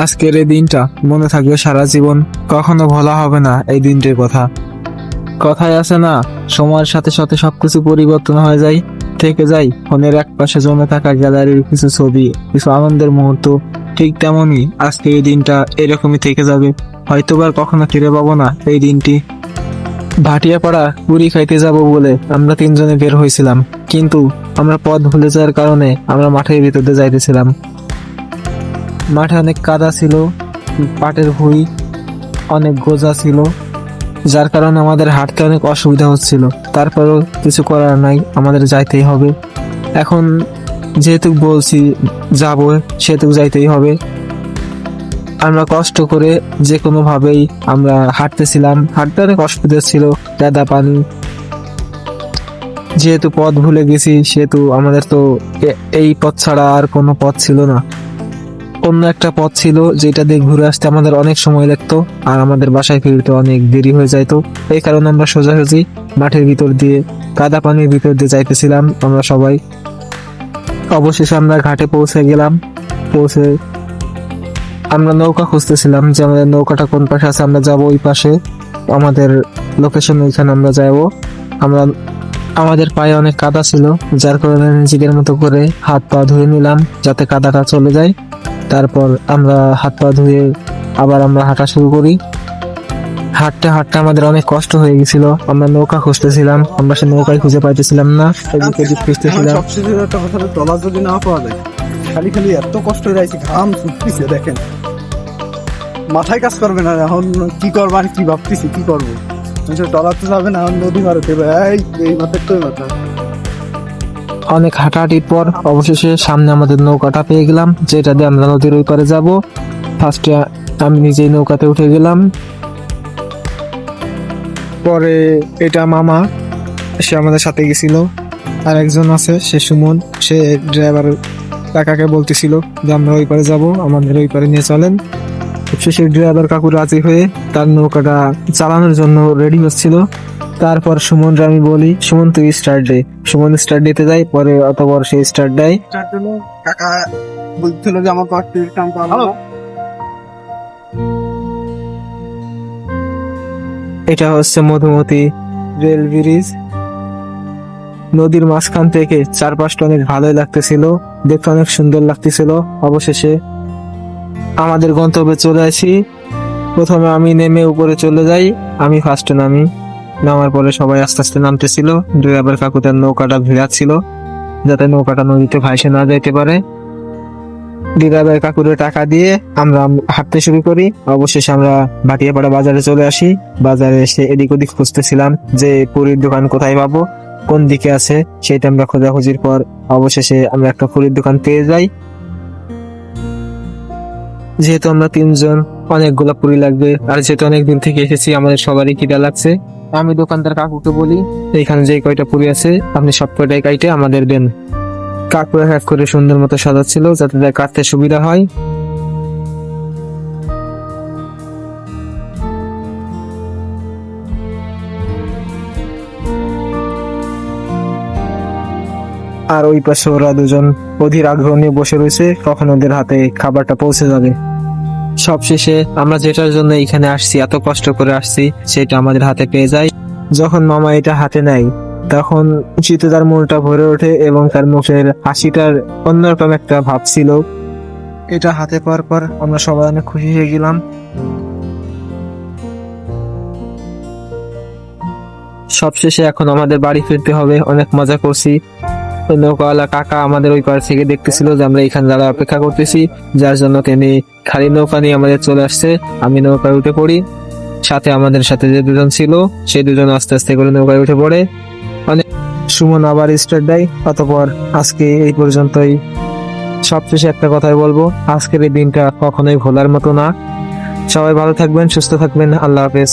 আজকের এই দিনটা মনে থাকবে সারা জীবন, কখনো ভোলা হবে না এই দিনটির কথা। কথায় আছে না, সময়ের সাথে সাথে সবকিছু পরিবর্তন হয়ে যায়, থেকে যায় ফোনের এক পাশে জমে থাকা গ্যালারির কিছু ছবি, কিছু আনন্দের মুহূর্ত। ঠিক তেমনই আজকে এই দিনটা এরকমই থেকে যাবে, হয়তোবার কখনো ফিরে পাবো না এই দিনটি। ভাটিয়াপাড়া পুরি খাইতে যাব বলে আমরা তিনজনে বের হয়েছিলাম, কিন্তু আমরা পথ ভুলে যাওয়ার কারণে আমরা মাঠের ভিতরে যাইতেছিলাম। মাঠে অনেক কাদা ছিল, পাটের ভুঁই, অনেক গোজা ছিল, যার কারণে আমাদের হাঁটতে অনেক অসুবিধা হচ্ছিল। তারপরেও কিছু করার নাই, আমাদের যাইতেই হবে। এখন যেহেতু বলছি যাব, সেহেতু যাইতেই হবে। আমরা কষ্ট করে যে কোনো ভাবেই আমরা হাঁটতেছিলাম, হাঁটতে অনেক অসুবিধা ছিল, কাদা পানি। যেহেতু পথ ভুলে গেছি, সেহেতু আমাদের তো এই পথ ছাড়া আর কোনো পথ ছিল না। অন্য একটা পথ ছিল যেটা দিয়ে ঘুরে আসতে আমাদের অনেক সময় লাগতো, আর আমাদের বাসায় ফিরতে অনেক দেরি হয়ে যাইতো। এই কারণে আমরা সোজাসুজি মাঠের ভিতর দিয়ে, কাদা পানির ভিতর দিয়ে যাইতেছিলাম আমরা সবাই। অবশেষে আমরা ঘাটে পৌঁছে গেলাম। পৌঁছে আমরা নৌকা খুঁজতেছিলাম যে আমাদের নৌকাটা কোন পাশে আছে, আমরা যাব ওই পাশে, আমাদের লোকেশন ওইখানে আমরা যাবো। আমরা আমাদের পায়ে অনেক কাদা ছিল, যার কারণে নিজেদের মতো করে হাত পা ধুয়ে নিলাম যাতে কাদাটা চলে যায়। তারপর আমরা হাত পা ধুয়ে আবার আমরা হাঁটা শুরু করি। হাঁটতে হাঁটতে আমাদের অনেক কষ্ট হয়ে গেছিল। আমরা নৌকা খুঁজতেছিলাম, আমরা সে নৌকায় খুঁজে পাইতেছিলাম না, এদিক ওদিক খুঁজতেছিলাম। সবচেয়ে একটা কথা, তলা যদি না পাওয়া যায়, খালি খালি এত কষ্ট হয়ে যাচ্ছে, ঘাম ছুটতেছে, দেখেন মাথায় কাজ করবে না। এখন কি করবো, আর কি ভাবতেছি কি করবো। টলা তো যাবে না, নদী মারতে এই মাথায় তো মাথা। অনেক হাঁটাহাঁটির পর অবশেষে সামনে আমাদের নৌকাটা পেয়ে গেলাম, যেটা দিয়ে আমরা নদীর ওই পারে যাব। ফার্স্টে আমি নিজেই নৌকাতে উঠে গেলাম, পরে এটা মামা, সে আমাদের সাথে গেছিল। আর একজন আছে, সে সুমন, সে ড্রাইভার কাকাকে বলতেছিল যে আমরা ওই পারে যাব, আমাদের ওই পারে নিয়ে চলেন। শেষে ড্রাইভার কাকু রাজি হয়ে তার নৌকাটা চালানোর জন্য রেডি হচ্ছিল। তারপর সুমনরে আমি বলি, সুমন তুই স্টার্ট দে। সুমন স্টার্ট দিতে যায়, পরে অতপর সে স্টার্ট দেয়। কাকা বলছিল যে আমার পার্টির কাম ভালো। এটা হচ্ছে মধুমতি রেল ব্রিজ। নদীর মাঝখান থেকে চারপাশটা অনেক ভালোই লাগতেছিল, দেখতে অনেক সুন্দর লাগতেছিল। অবশেষে আমাদের গন্তব্যে চলে আসি। প্রথমে আমি নেমে উপরে চলে যাই, আমি ফার্স্টে নামি। নামার পরে সবাই আস্তে আস্তে নামতেছিল। ড্রাইভার কাকু তার নৌকাটা ভিড়াচ্ছিল যাতে নৌকাটা নদীতে ভাসে না যাইতে পারে। ড্রাইভার কাকুরে টাকা দিয়ে আমরা হাঁটতে শুরু করি। অবশেষে আমরা ভাটিয়াপাড়া বাজারে চলে আসি। বাজারে এসে এদিক ওদিক খুঁজতেছিলাম যে পুরীর দোকান কোথায় পাবো, কোন দিকে আছে, সেটা আমরা খোঁজাখুঁজির পর অবশেষে আমরা একটা পুরীর দোকান পেয়ে যাই। যেহেতু আমরা তিনজন, অনেকগুলা পুরি লাগবে, আর যেহেতু অনেকদিন থেকে এসেছি, আমাদের সবারই খিদা লাগছে। আমি দোকানদার কাকুকে বলি, এইখানে যে কয়টা পুরি আছে আপনি সব কয়টাই কাইটে আমাদের দেন। কাকু এক এক করে সুন্দর মতো সাজাচ্ছিল যাতে তার কাটতে সুবিধা হয়। আর ওই পাশে ওরা দুজন অধীর আগ্রহ নিয়ে বসে রয়েছে কখন ওদের হাতে খাবারটা পৌঁছে যাবে। সবশেষে আমরা যেটার জন্য এখানে আসছি, এত কষ্ট করে আসছি, সেটা আমাদের হাতে পেয়ে যায়। যখন মামা এটা হাতে নেয়, তখন শীতে তার মনটা ভরে ওঠে এবং তার মুখের হাসিটার অন্যরকম একটা ভাব ছিল। এটা হাতে পাওয়ার পর আমরা সবাই অনেক খুশি হয়ে গেলাম। সবশেষে এখন আমাদের বাড়ি ফিরতে হবে। অনেক মজা করছি। নৌকাওয়ালা কাকা আমাদের ওই পার থেকে দেখতেছিল যে আমরা এখানে যারা অপেক্ষা করতেছি, যার জন্য তিনি খালি নৌকা নিয়ে আমাদের চলে আসছে। আমি নৌকায় উঠে পড়ি, সাথে আমাদের সাথে যে দুজন ছিল সেই দুজন আস্তে আস্তে করে নৌকায় উঠে পড়ে। অনেক সুমন আবার স্টার্ট দেয়। অতঃপর আজকে এই পর্যন্তই। সবশেষে একটা কথাই বলবো, আজকের এই দিনটা কখনোই ভোলার মতো না। সবাই ভালো থাকবেন, সুস্থ থাকবেন, আল্লাহ হাফেজ।